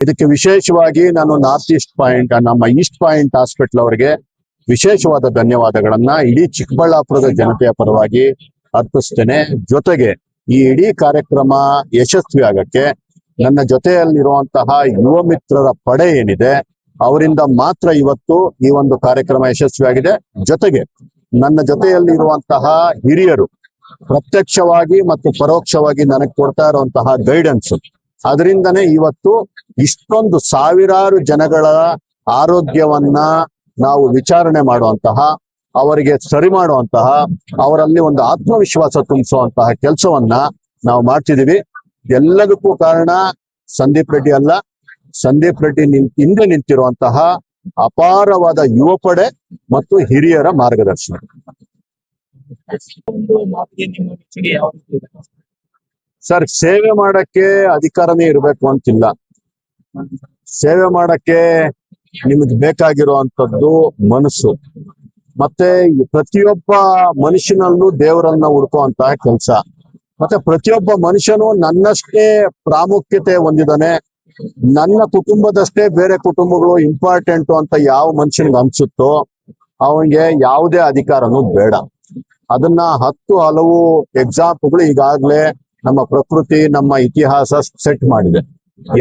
ಇದಕ್ಕೆ ವಿಶೇಷವಾಗಿ ನಾನು ನಾರ್ತ್ ಈಸ್ಟ್ ಪಾಯಿಂಟ್ ನಮ್ಮ ಈಸ್ಟ್ ಪಾಯಿಂಟ್ ಹಾಸ್ಪಿಟಲ್ ಅವರಿಗೆ ವಿಶೇಷವಾದ ಧನ್ಯವಾದಗಳನ್ನ ಇಡೀ ಚಿಕ್ಕಬಳ್ಳಾಪುರದ ಜನತೆಯ ಪರವಾಗಿ ಅರ್ಪಿಸ್ತೇನೆ. ಜೊತೆಗೆ ಈ ಇಡೀ ಕಾರ್ಯಕ್ರಮ ಯಶಸ್ವಿ ಆಗಕ್ಕೆ ನನ್ನ ಜೊತೆಯಲ್ಲಿರುವಂತಹ ಯುವ ಮಿತ್ರರ ಪಡೆ ಏನಿದೆ ಅವರಿಂದ ಮಾತ್ರ ಇವತ್ತು ಈ ಒಂದು ಕಾರ್ಯಕ್ರಮ ಯಶಸ್ವಿಯಾಗಿದೆ. ಜೊತೆಗೆ ನನ್ನ ಜೊತೆಯಲ್ಲಿ ಇರುವಂತಹ ಹಿರಿಯರು ಪ್ರತ್ಯಕ್ಷವಾಗಿ ಮತ್ತು ಪರೋಕ್ಷವಾಗಿ ನನಗೆ ಕೊಡ್ತಾ ಇರುವಂತಹ ಗೈಡೆನ್ಸ್, ಅದರಿಂದನೇ ಇವತ್ತು ಇಷ್ಟೊಂದು ಸಾವಿರಾರು ಜನಗಳ ಆರೋಗ್ಯವನ್ನ ನಾವು ವಿಚಾರಣೆ ಮಾಡುವಂತಹ, ಅವರಿಗೆ ಸರಿ ಮಾಡುವಂತಹ, ಅವರಲ್ಲಿ ಒಂದು ಆತ್ಮವಿಶ್ವಾಸ ತುಂಬಿಸುವಂತಹ ಕೆಲಸವನ್ನ ನಾವು ಮಾಡ್ತಿದೀವಿ. ಎಲ್ಲದಕ್ಕೂ ಕಾರಣ ಸಂದೀಪ್ ರೆಡ್ಡಿ ಅಲ್ಲ, ಸಂದೀಪ್ ರೆಡ್ಡಿ ಹಿಂದೆ ನಿಂತಿರುವಂತಹ ಅಪಾರವಾದ ಯುವ ಪಡೆ ಮತ್ತು ಹಿರಿಯರ ಮಾರ್ಗದರ್ಶನ. ಸರ್, ಸೇವೆ ಮಾಡಕ್ಕೆ ಅಧಿಕಾರನೇ ಇರಬೇಕು ಅಂತಿಲ್ಲ. ಸೇವೆ ಮಾಡಕ್ಕೆ ನಿಮಗೆ ಬೇಕಾಗಿರುವಂತದ್ದು ಮನಸ್ಸು, ಮತ್ತೆ ಪ್ರತಿಯೊಬ್ಬ ಮನುಷ್ಯನಲ್ಲೂ ದೇವರನ್ನ ಹುಡುಕುವಂತಹ ಕೆಲಸ, ಮತ್ತೆ ಪ್ರತಿಯೊಬ್ಬ ಮನುಷ್ಯನು ನನ್ನಷ್ಟೇ ಪ್ರಾಮುಖ್ಯತೆ ಹೊಂದಿದಾನೆ, ನನ್ನ ಕುಟುಂಬದಷ್ಟೇ ಬೇರೆ ಕುಟುಂಬಗಳು ಇಂಪಾರ್ಟೆಂಟ್ ಅಂತ ಯಾವ ಮನುಷ್ಯನಿಗೆ ಅನ್ಸುತ್ತೋ ಅವನಿಗೆ ಯಾವುದೇ ಅಧಿಕಾರನೂ ಬೇಡ. ಅದನ್ನ ಹಲವು ಎಕ್ಸಾಂಪಲ್ಗಳು ಈಗಾಗ್ಲೇ ನಮ್ಮ ಪ್ರಕೃತಿ, ನಮ್ಮ ಇತಿಹಾಸ ಸೆಟ್ ಮಾಡಿದೆ.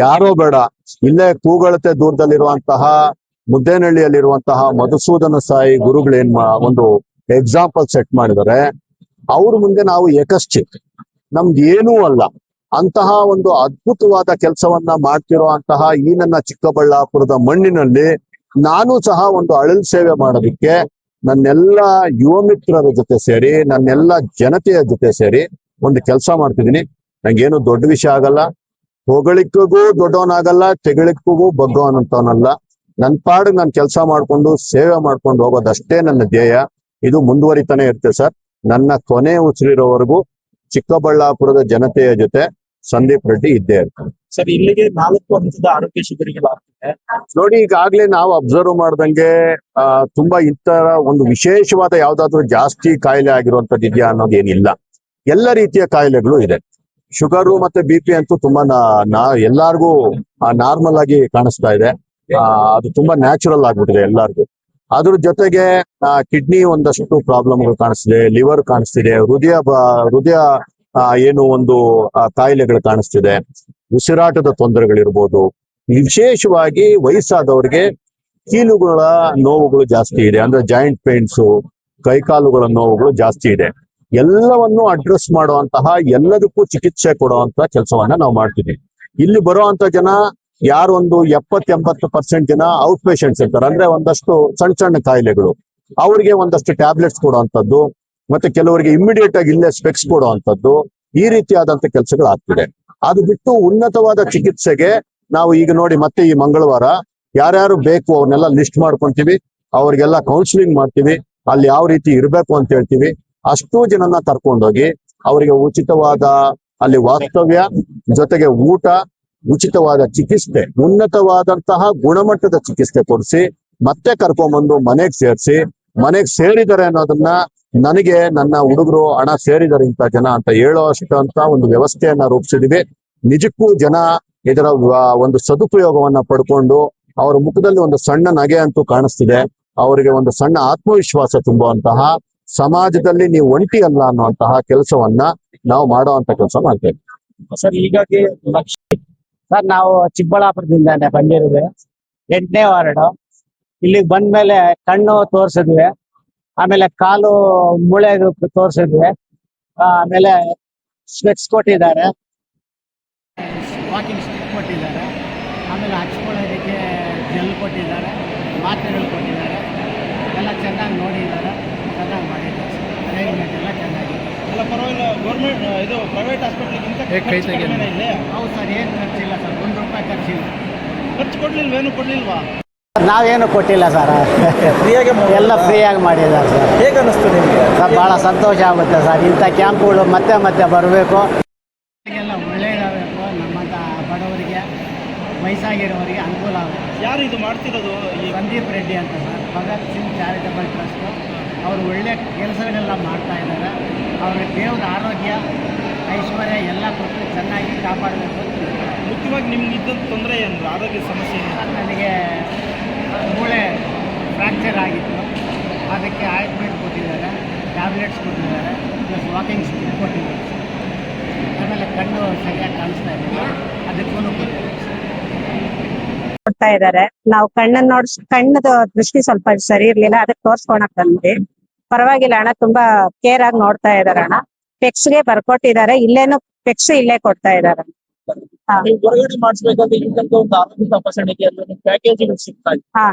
ಯಾರೋ ಬೇಡ, ಇಲ್ಲೇ ಕೂಗಳತೆ ದೂರದಲ್ಲಿರುವಂತಹ ಮುದ್ದೇನಹಳ್ಳಿಯಲ್ಲಿರುವಂತಹ ಮಧುಸೂದನ ಸಾಯಿ ಗುರುಗಳೇನ್ ಒಂದು ಎಕ್ಸಾಂಪಲ್ ಸೆಟ್ ಮಾಡಿದರೆ, ಅವ್ರ ಮುಂದೆ ನಾವು ಏಕಶ್ಚಿತ್, ನಮ್ದು ಏನೂ ಅಲ್ಲ ಅಂತಹ ಒಂದು ಅದ್ಭುತವಾದ ಕೆಲಸವನ್ನ ಮಾಡ್ತಿರುವಂತಹ ಈ ನನ್ನ ಚಿಕ್ಕಬಳ್ಳಾಪುರದ ಮಣ್ಣಿನಲ್ಲಿ ನಾನು ಸಹ ಒಂದು ಅಳಲ್ ಸೇವೆ ಮಾಡೋದಕ್ಕೆ ನನ್ನೆಲ್ಲ ಯುವ ಮಿತ್ರರ ಜೊತೆ ಸೇರಿ, ನನ್ನೆಲ್ಲ ಜನತೆಯ ಜೊತೆ ಸೇರಿ ಒಂದು ಕೆಲಸ ಮಾಡ್ತಿದ್ದೀನಿ. ನಂಗೇನು ದೊಡ್ಡ ವಿಷಯ ಆಗಲ್ಲ, ಹೊಗಳಿಕೆಗೂ ದೊಡ್ಡವನಾಗಲ್ಲ, ತೆಗಳಿಕೆಗೂ ಬಗ್ಗವನಂತವನಲ್ಲ. ನನ್ನ ಪಾಡಿಗೆ ನಾನು ಕೆಲಸ ಮಾಡ್ಕೊಂಡು ಸೇವೆ ಮಾಡ್ಕೊಂಡು ಹೋಗೋದಷ್ಟೇ ನನ್ನ ಧ್ಯೇಯ. ಇದು ಮುಂದುವರಿತಾನೆ ಇರುತ್ತೆ ಸರ್. ನನ್ನ ಕೊನೆ ಉಸಿರಿರೋವರೆಗೂ ಚಿಕ್ಕಬಳ್ಳಾಪುರದ ಜನತೆಯ ಜೊತೆ ಸಂದೀಪ್ ರೆಡ್ಡಿ ಇದ್ದೇ ಇರ್ತಾರೆ ಸರ್. ಇಲ್ಲಿಗೆ 4 ಹಂತದ ಆರೋಗ್ಯ ಶಿಬಿರಗಳಾಗ್ತಿದೆ ನೋಡಿ. ಈಗಾಗ್ಲೇ ನಾವು ಅಬ್ಸರ್ವ್ ಮಾಡ್ದಂಗೆ ತುಂಬಾ ಇಂತರ ಒಂದು ವಿಶೇಷವಾದ ಯಾವ್ದಾದ್ರು ಜಾಸ್ತಿ ಕಾಯಿಲೆ ಆಗಿರುವಂತದ್ದು ಇದೆಯಾ ಅನ್ನೋದೇನಿಲ್ಲ. ಎಲ್ಲ ರೀತಿಯ ಕಾಯಿಲೆಗಳು ಇದೆ. ಶುಗರು ಮತ್ತೆ BP ಅಂತೂ ತುಂಬಾ ಎಲ್ಲಾರ್ಗೂ ನಾರ್ಮಲ್ ಆಗಿ ಕಾಣಿಸ್ತಾ ಇದೆ. ಅದು ತುಂಬಾ ನ್ಯಾಚುರಲ್ ಆಗ್ಬಿಟ್ಟಿದೆ ಎಲ್ಲಾರ್ಗು. ಅದ್ರ ಜೊತೆಗೆ ಕಿಡ್ನಿ ಒಂದಷ್ಟು ಪ್ರಾಬ್ಲಮ್ಗಳು ಕಾಣಿಸ್ತಿದೆ, ಲಿವರ್ ಕಾಣಿಸ್ತಿದೆ, ಹೃದಯ ಏನು ಒಂದು ಕಾಯಿಲೆಗಳು ಕಾಣಿಸ್ತಿದೆ, ಉಸಿರಾಟದ ತೊಂದರೆಗಳಿರ್ಬೋದು. ವಿಶೇಷವಾಗಿ ವಯಸ್ಸಾದವರಿಗೆ ಕೀಲುಗಳ ನೋವುಗಳು ಜಾಸ್ತಿ ಇದೆ, ಅಂದ್ರೆ ಜಾಯಿಂಟ್ ಪೇನ್ಸ್, ಕೈಕಾಲುಗಳ ನೋವುಗಳು ಜಾಸ್ತಿ ಇದೆ. ಎಲ್ಲವನ್ನು ಅಡ್ರೆಸ್ ಮಾಡುವಂತಹ, ಎಲ್ಲದಕ್ಕೂ ಚಿಕಿತ್ಸೆ ಕೊಡುವಂತ ಕೆಲಸವನ್ನ ನಾವು ಮಾಡ್ತಿದ್ದೀವಿ. ಇಲ್ಲಿ ಬರುವಂತ ಜನ ಯಾರೊಂದು 70-80% ಜನ ಔಟ್ ಪೇಷಂಟ್ಸ್ ಇರ್ತಾರೆ, ಅಂದ್ರೆ ಒಂದಷ್ಟು ಸಣ್ಣ ಸಣ್ಣ ಕಾಯಿಲೆಗಳು, ಅವರಿಗೆ ಒಂದಷ್ಟು ಟ್ಯಾಬ್ಲೆಟ್ಸ್ ಕೊಡುವಂತದ್ದು, ಮತ್ತೆ ಕೆಲವರಿಗೆ ಇಮಿಡಿಯೇಟ್ ಆಗಿ ಇಲ್ಲೇ ಸ್ಪೆಕ್ಸ್ ಕೊಡುವಂತದ್ದು, ಈ ರೀತಿಯಾದಂತ ಕೆಲಸಗಳು ಆಗ್ತಿದೆ. ಅದು ಬಿಟ್ಟು ಉನ್ನತವಾದ ಚಿಕಿತ್ಸೆಗೆ ನಾವು ಈಗ ನೋಡಿ, ಮತ್ತೆ ಈ ಮಂಗಳವಾರ ಯಾರ್ಯಾರು ಬೇಕು ಅವ್ರನ್ನೆಲ್ಲ ಲಿಸ್ಟ್ ಮಾಡ್ಕೊಂತೀವಿ, ಅವ್ರಿಗೆಲ್ಲ ಕೌನ್ಸಿಲಿಂಗ್ ಮಾಡ್ತೀವಿ, ಅಲ್ಲಿ ಯಾವ ರೀತಿ ಇರ್ಬೇಕು ಅಂತ ಹೇಳ್ತೀವಿ. ಅಷ್ಟೂ ಜನನ ಕರ್ಕೊಂಡೋಗಿ ಅವರಿಗೆ ಉಚಿತವಾದ ಅಲ್ಲಿ ವಾಸ್ತವ್ಯ, ಜೊತೆಗೆ ಊಟ, ಉಚಿತವಾದ ಚಿಕಿತ್ಸೆ, ಉನ್ನತವಾದಂತಹ ಗುಣಮಟ್ಟದ ಚಿಕಿತ್ಸೆ ಕೊಡಿಸಿ ಮತ್ತೆ ಕರ್ಕೊಂಡ್ಬಂದು ಮನೆಗೆ ಸೇರಿಸಿ, ಮನೆಗೆ ಸೇರಿದ್ದಾರೆ ಅನ್ನೋದನ್ನ ನನಗೆ ನನ್ನ ಹುಡುಗರು ಹಣ ಸೇರಿದ್ದಾರೆ ಇಂಥ ಜನ ಅಂತ ಹೇಳೋ ಅಷ್ಟಂತ ಒಂದು ವ್ಯವಸ್ಥೆಯನ್ನ ರೂಪಿಸಿದೀವಿ. ನಿಜಕ್ಕೂ ಜನ ಇದರ ಒಂದು ಸದುಪಯೋಗವನ್ನ ಪಡ್ಕೊಂಡು ಅವರ ಮುಖದಲ್ಲಿ ಒಂದು ಸಣ್ಣ ನಗೆ ಅಂತೂ ಕಾಣಿಸ್ತಿದೆ. ಅವರಿಗೆ ಒಂದು ಸಣ್ಣ ಆತ್ಮವಿಶ್ವಾಸ ತುಂಬುವಂತಹ, ಸಮಾಜದಲ್ಲಿ ನೀವು ಒಂಟಿ ಅಲ್ಲ ಅನ್ನುವಂತಹ ಕೆಲಸವನ್ನ ನಾವು ಮಾಡುವಂತ ಕೆಲಸ ಮಾಡ್ತೇವೆ ಸರ್. ಹೀಗಾಗಿ ಸರ್, ನಾವು ಚಿಕ್ಕಬಳ್ಳಾಪುರದಿಂದಾನೆ ಬಂದಿರುವೆ, 8ನೇ ವಾರ್ಡ್. ಇಲ್ಲಿಗೆ ಬಂದ್ಮೇಲೆ ಕಣ್ಣು ತೋರ್ಸಿದ್ವಿ, ಆಮೇಲೆ ಕಾಲು ಮೂಳೆ ತೋರ್ಸಿದ್ವಿ, ಆಮೇಲೆ ಸ್ಪೆಕ್ಸ್ ಕೊಟ್ಟಿದ್ದಾರೆ, ವಾಕಿಂಗ್ ಸ್ಟಿಕ್ ಕೊಟ್ಟಿದ್ದಾರೆ, ಆಮೇಲೆ ಹಚ್ಕೊಳ್ಳೋದಕ್ಕೆ ಜೆಲ್ ಕೊಟ್ಟಿದ್ದಾರೆ, ಮಾತ್ರೆಗಳು ಕೊಟ್ಟಿದ್ದಾರೆ. ಎಲ್ಲ ಚೆನ್ನಾಗಿ ನೋಡಿದ್ದಾರೆ, ಚೆನ್ನಾಗಿ ಮಾಡಿದ್ದಾರೆ. ಅರೇಂಜ್ಮೆಂಟ್ ಎಲ್ಲ ಚೆನ್ನಾಗಿದೆ. ಎಲ್ಲ ಪರವಾಗಿಲ್ಲ. ಗೌರ್ಮೆಂಟ್ ಇದು ಪ್ರೈವೇಟ್ ಹಾಸ್ಪಿಟ್ಲಿಗಿಂತ ಹೌದು ಸರ್, ಏನು ಖರ್ಚಿಲ್ಲ ಸರ್, ₹1 ಖರ್ಚಿಲ್ಲ. ಖರ್ಚು ಕೊಡ್ಲಿಲ್ವೇನು ಕೊಡ್ಲಿಲ್ವಾ? ನಾವೇನು ಕೊಟ್ಟಿಲ್ಲ ಸರ್, ಫ್ರೀಯಾಗಿ ಎಲ್ಲ ಫ್ರೀಯಾಗಿ ಮಾಡಿದ್ದಾರೆ ಸರ್. ಹೇಗೆ ಅನ್ನಿಸ್ತು ನಿಮಗೆ? ಸರ್, ಭಾಳ ಸಂತೋಷ ಆಗುತ್ತೆ ಸರ್. ಇಂಥ ಕ್ಯಾಂಪ್ಗಳು ಮತ್ತೆ ಮತ್ತೆ ಬರಬೇಕು, ಎಲ್ಲ ಒಳ್ಳೆಯದಾಗಬೇಕು. ನಮ್ಮಂಥ ಬಡವರಿಗೆ, ವಯಸ್ಸಾಗಿರೋರಿಗೆ ಅನುಕೂಲ ಆಗುತ್ತೆ. ಯಾರು ಇದು ಮಾಡ್ತಿರೋದು? ಈ ಸಂದೀಪ್ ರೆಡ್ಡಿ ಅಂತ sir, Bhagat Singh charitable trust. ಅವರು ಒಳ್ಳೆ ಕೆಲಸಗಳೆಲ್ಲ ಮಾಡ್ತಾ ಇದ್ದಾರೆ. ಅವ್ರ ದೇವ್ರ ಆರೋಗ್ಯ, ಐಶ್ವರ್ಯ ಎಲ್ಲ ಕೊಟ್ಟು ಚೆನ್ನಾಗಿ ಕಾಪಾಡಬೇಕು. ಮುಖ್ಯವಾಗಿ ನಿಮ್ಗೆ ಇದ್ದಂಥ ತೊಂದರೆ ಏನು, ಆರೋಗ್ಯ ಸಮಸ್ಯೆ ಏನು? ನನಗೆ ಮೂಳೆ ಫ್ರ್ಯಾಕ್ಚರ್ ಆಗಿತ್ತು, ಅದಕ್ಕೆ ಆಯಿಂಟ್ಮೆಂಟ್ ಕೊಟ್ಟಿದ್ದಾರೆ, ಟ್ಯಾಬ್ಲೆಟ್ಸ್ ಕೊಟ್ಟಿದ್ದಾರೆ, ಪ್ಲಸ್ ವಾಕಿಂಗ್ ಸ್ಟಿಕ್ ಕೊಟ್ಟಿದ್ದಾರೆ. ಆಮೇಲೆ ಕಣ್ಣು ಸರಿಯಾಗಿ ಕಾಣಿಸ್ತಾ ಇಲ್ಲ, ಅದಕ್ಕೂ ಕೊಟ್ಟಿದ್ದಾರೆ. ಕೊಡ್ತಾ ಇದ್ದಾರೆ. ನಾವು ಕಣ್ಣದ ದೃಷ್ಟಿ ಸ್ವಲ್ಪ ಸರಿ ಇರ್ಲಿಲ್ಲ, ಅದಕ್ಕೆ ತೋರ್ಸ್ಕೊಳಕ್ ಬಂದ್ವಿ. ಪರವಾಗಿಲ್ಲ ಅಣ್ಣ, ತುಂಬಾ ಕೇರ್ ಆಗಿ ನೋಡ್ತಾ ಇದಾರೆ ಅಣ್ಣ. ಪೆಕ್ಸ್ಗೆ ಬರ್ಕೊಟ್ಟಿದ್ದಾರೆ, ಇಲ್ಲೇನು ಪೆಕ್ಸ್ ಇಲ್ಲೇ ಕೊಡ್ತಾ ಇದಾರೆ. ನೀವು ಹೊರಗಡೆ ಮಾಡಿಸ್ಬೇಕಾದ್ರೆ ಇಂತಂತ ಒಂದು ಆರೋಗ್ಯ ತಪಾಸಣೆಗೆ ಪ್ಯಾಕೇಜ್ ಸಿಗ್ತಾ ಇದೆ. ಹಾ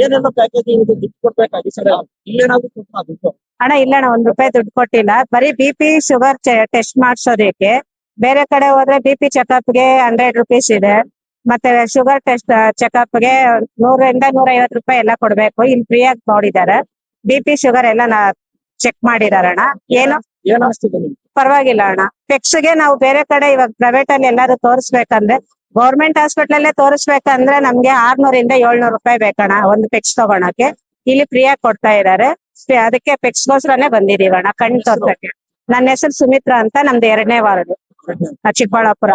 ಏನೆಲ್ಲ ಪ್ಯಾಕೇಜ್ ದುಡ್ಡು ಕೊಡ್ಬೇಕಾಗಿ ಸರ್, ಇಲ್ಲೇನಾದ್ರೂ ಕೊಡ್ತಾ ದುಡ್ಡು? ಅಣ್ಣ ಇಲ್ಲ ಅಣ್ಣ, ₹1 ದುಡ್ಡು ಕೊಟ್ಟಿಲ್ಲ. ಬರೀ BP ಶುಗರ್ ಟೆಸ್ಟ್ ಮಾಡ್ಸೋದಕ್ಕೆ. ಬೇರೆ ಕಡೆ ಹೋದ್ರೆ BP ಚೆಕಪ್ಗೆ ₹100 ಇದೆ, ಮತ್ತೆ ಶುಗರ್ ಟೆಸ್ಟ್ ಚೆಕಪ್ಗೆ ₹100 - ₹150 ಎಲ್ಲ ಕೊಡ್ಬೇಕು. ಇಲ್ಲಿ ಫ್ರೀ ಆಗಿ ನೋಡಿದ್ದಾರೆ, BP ಶುಗರ್ ಎಲ್ಲ ಚೆಕ್ ಮಾಡಿದಾರಣ್ಣ. ಏನು ಏನ್ ಅನಿಸ್ತಿದೆ ನಿಮ್ಗೆ? ಪರವಾಗಿಲ್ಲ ಅಣ್ಣ. ಪೆಕ್ಸ್ಗೆ ನಾವು ಬೇರೆ ಕಡೆ ಇವಾಗ ಪ್ರೈವೇಟ್ ಅಲ್ಲಿ ಎಲ್ಲಾದ್ರೂ ತೋರಿಸ್ಬೇಕಂದ್ರೆ, ಗೌರ್ಮೆಂಟ್ ಹಾಸ್ಪಿಟಲ್ ತೋರಿಸ್ಬೇಕಂದ್ರೆ ನಮ್ಗೆ ₹600 - ₹700 ಬೇಕಣ್ಣ ಒಂದು ಪೆಕ್ಸ್ ತಗೊಳಕ್ಕೆ. ಇಲ್ಲಿ ಫ್ರೀ ಆಗಿ ಕೊಡ್ತಾ ಇದ್ದಾರೆ, ಅದಕ್ಕೆ ಪೆಕ್ಸ್ಗೋಸ್ಕರನೇ ಬಂದಿದೀವಿ ಅಣ್ಣ, ಕಣ್ಣು ತೋರ್ಸಕ್ಕೆ. ನನ್ನ ಹೆಸರು ಸುಮಿತ್ರಾ ಅಂತ, ನಮ್ದು 2ನೇ ವಾರ್ಡ್, ಚಿಕ್ಕಬಳ್ಳಾಪುರ.